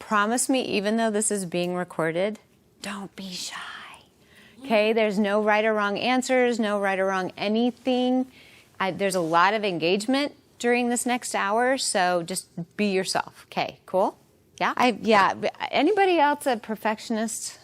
promise me, even though this is being recorded, don't be shy. Okay, there's no right or wrong answers, no right or wrong anything. There's a lot of engagement during this next hour, so just be yourself. Okay, cool? Yeah? Anybody else a perfectionist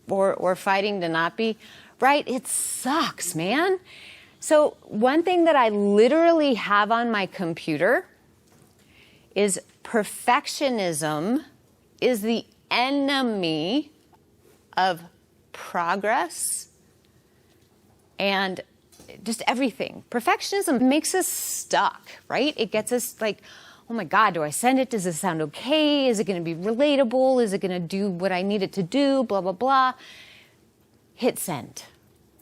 or fighting to not be? Right? It sucks, man. So one thing that I literally have on my computer is perfectionism is the enemy of progress and just everything. Perfectionism makes us stuck, right? It gets us like, oh my God, do I send it? Does it sound okay? Is it going to be relatable? Is it going to do what I need it to do? Blah, blah, blah. Hit send,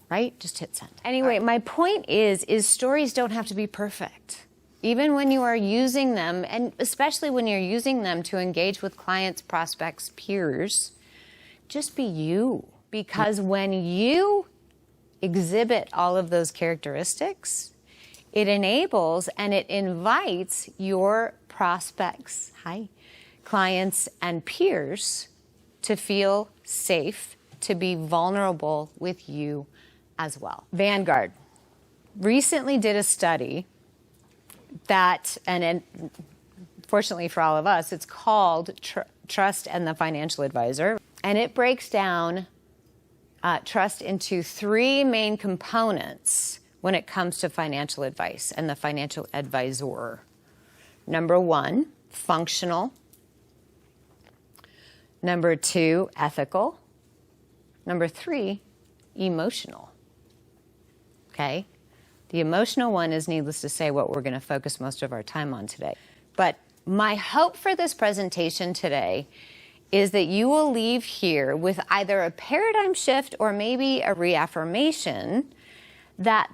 right? Just hit send. Anyway, my point is stories don't have to be perfect. Even when you are using them, and especially when you're using them to engage with clients, prospects, peers, just be you. Because when you exhibit all of those characteristics, it enables and it invites your prospects, clients, and peers to feel safe, to be vulnerable with you as well. Vanguard recently did a study that, and fortunately for all of us, it's called Trust and the Financial Advisor. And it breaks down trust into three main components when it comes to financial advice and the financial advisor. Number one, functional. Number two, ethical. Number three, emotional. Okay? The emotional one is, needless to say, what we're going to focus most of our time on today. But my hope for this presentation today is that you will leave here with either a paradigm shift or maybe a reaffirmation that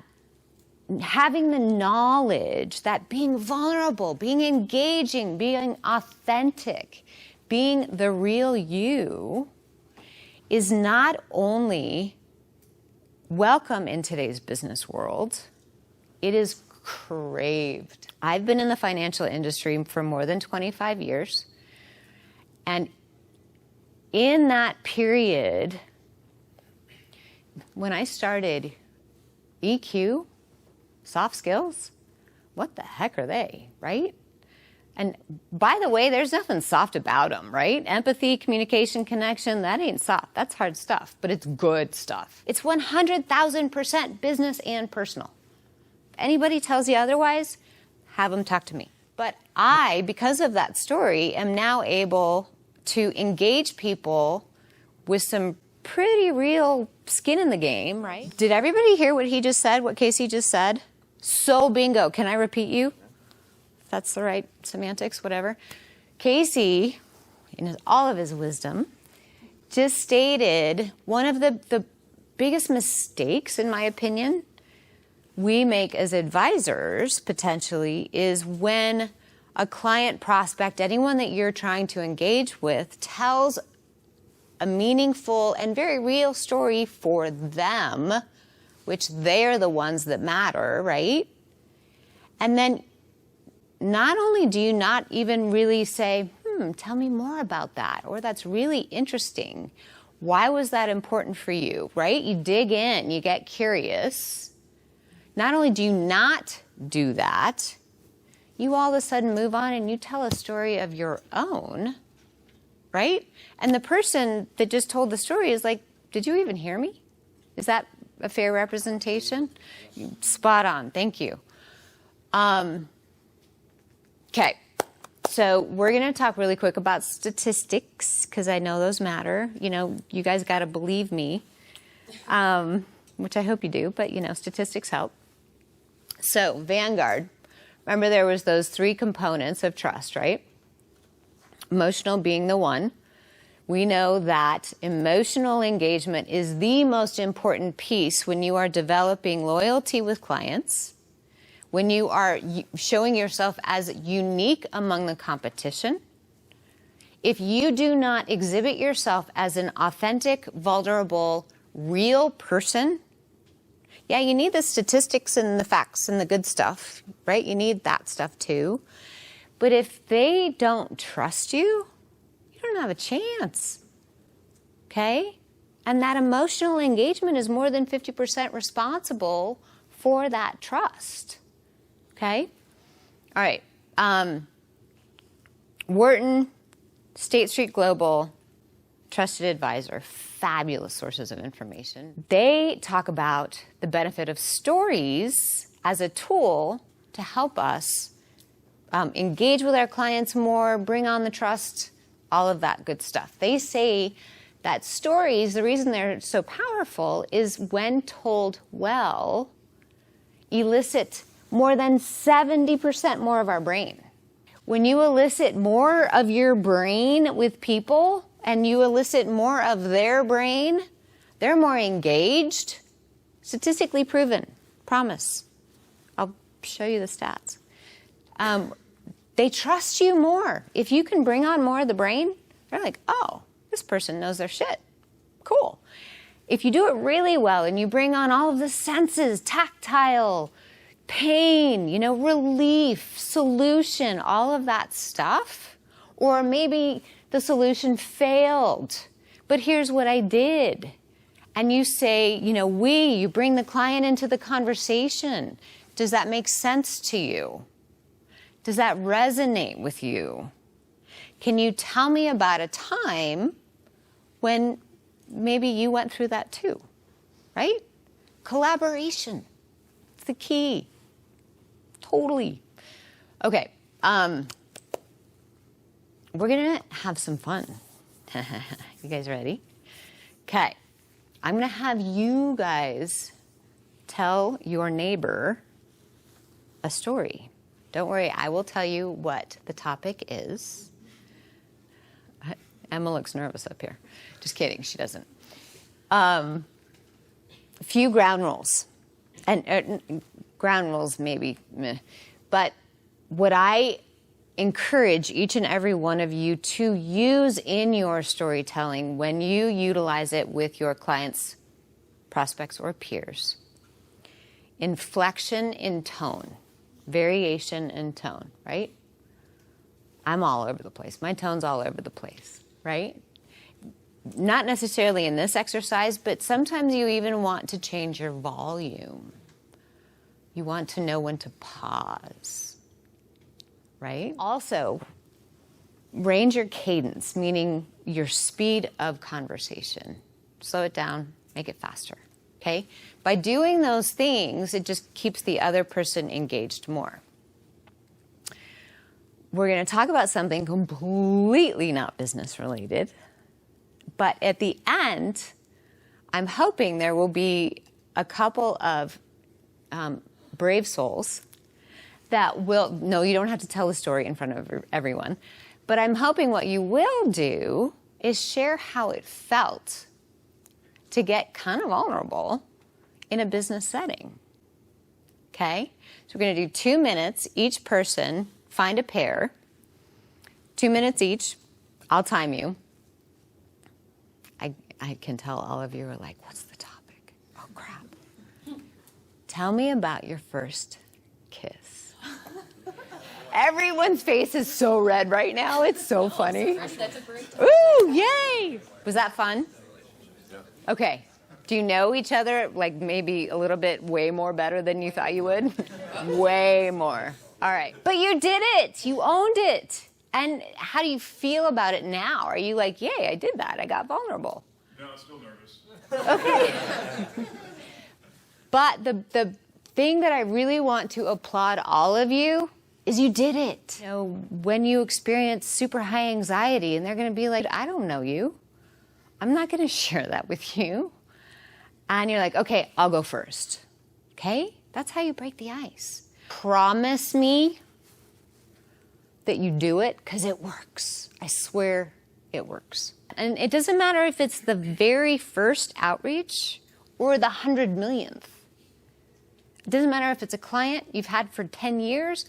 having the knowledge that being vulnerable, being engaging, being authentic, being the real you is not only welcome in today's business world, it is craved. I've been in the financial industry for more than 25 years, and in that period, when I started EQ, soft skills, what the heck are they, right? And by the way, there's nothing soft about them, right? Empathy, communication, connection, that ain't soft. That's hard stuff, but it's good stuff. It's 100,000% business and personal. If anybody tells you otherwise, have them talk to me. But I, because of that story, am now able to engage people with some pretty real skin in the game, right? Did everybody hear what he just said, what Casey just said? So bingo. Can I repeat you? If that's the right semantics, whatever. Casey, in all of his wisdom, just stated one of the biggest mistakes, in my opinion, we make as advisors, potentially, is when a client, prospect, anyone that you're trying to engage with tells a meaningful and very real story for them, which they're the ones that matter, right? And then not only do you not even really say, tell me more about that, or that's really interesting. Why was that important for you, right? You dig in, you get curious. Not only do you not do that, you all of a sudden move on and you tell a story of your own, right? And the person that just told the story is like, did you even hear me? Is that a fair representation? Spot on. Thank you. Okay. So we're going to talk really quick about statistics because I know those matter. You know, you guys got to believe me, which I hope you do, but, you know, statistics help. So Vanguard. Remember, there was those three components of trust, right? Emotional being the one. We know that emotional engagement is the most important piece when you are developing loyalty with clients, when you are showing yourself as unique among the competition. If you do not exhibit yourself as an authentic, vulnerable, real person, yeah, you need the statistics and the facts and the good stuff, right? You need that stuff too. But if they don't trust you, you don't have a chance. Okay? And that emotional engagement is more than 50% responsible for that trust. Okay? All right. Wharton, State Street Global, trusted advisor, fabulous sources of information. They talk about the benefit of stories as a tool to help us engage with our clients more, bring on the trust, all of that good stuff. They say that stories, the reason they're so powerful is when told well, elicit more than 70% more of our brain. When you elicit more of your brain with people and you elicit more of their brain, they're more engaged. Statistically proven. Promise. I'll show you the stats. They trust you more. If you can bring on more of the brain, they're like, oh, this person knows their shit. Cool. If you do it really well and you bring on all of the senses, tactile, pain, relief, solution, all of that stuff, or maybe the solution failed, but here's what I did. And you say, you bring the client into the conversation. Does that make sense to you? Does that resonate with you? Can you tell me about a time when maybe you went through that too, right? Collaboration. It's the key. Totally. Okay. We're going to have some fun. You guys ready? Okay. I'm going to have you guys tell your neighbor a story. Don't worry, I will tell you what the topic is. Emma looks nervous up here. Just kidding, she doesn't. A few ground rules. And ground rules maybe, meh. But what I encourage each and every one of you to use in your storytelling when you utilize it with your clients, prospects, or peers. Inflection in tone. Variation in tone, right? I'm all over the place. My tone's all over the place, right? Not necessarily in this exercise, but sometimes you even want to change your volume. You want to know when to pause, right? Also, range your cadence, meaning your speed of conversation. Slow it down, make it faster, okay? By doing those things, it just keeps the other person engaged more. We're going to talk about something completely not business related, but at the end, I'm hoping there will be a couple of brave souls that will, no, you don't have to tell the story in front of everyone, but I'm hoping what you will do is share how it felt to get kind of vulnerable in a business setting. Okay? So we're going to do 2 minutes. Each person find a pair. 2 minutes each. I'll time you. I can tell all of you are like, what's the topic? Oh, crap. Tell me about your first kiss. Everyone's face is so red right now. It's so funny. Ooh, yay! Was that fun? Okay. Do you know each other, like maybe a little bit way more better than you thought you would? Way more. All right. But you did it. You owned it. And how do you feel about it now? Are you like, yay, I did that. I got vulnerable. No, I'm still nervous. Okay. But the thing that I really want to applaud all of you is you did it. When you experience super high anxiety and they're going to be like, I don't know you. I'm not going to share that with you. And you're like, okay, I'll go first. Okay? That's how you break the ice. Promise me that you do it because it works. I swear it works. And it doesn't matter if it's the very first outreach or the 100 millionth. It doesn't matter if it's a client you've had for 10 years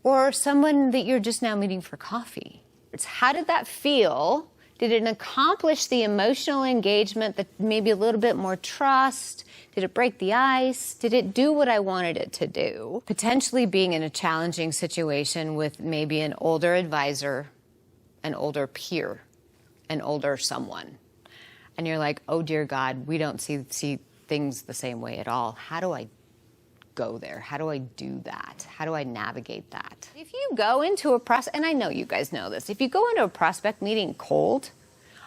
or someone that you're just now meeting for coffee. It's how did that feel? Did it accomplish the emotional engagement, that maybe a little bit more trust? Did it break the ice? Did it do what I wanted it to do? Potentially being in a challenging situation with maybe an older advisor, an older peer an older someone, and you're like, oh dear God, we don't see things the same way at all. How do I go there? How do I do that? How do I navigate that? If you go into a prospect, and I know you guys know this, if you go into a prospect meeting cold,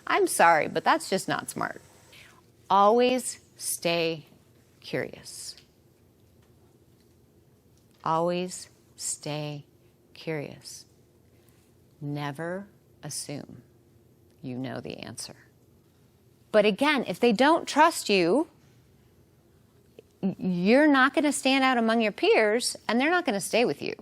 I'm sorry, but that's just not smart. Always stay curious. Always stay curious. Never assume you know the answer. But again, if they don't trust you, you're not going to stand out among your peers, and they're not going to stay with you.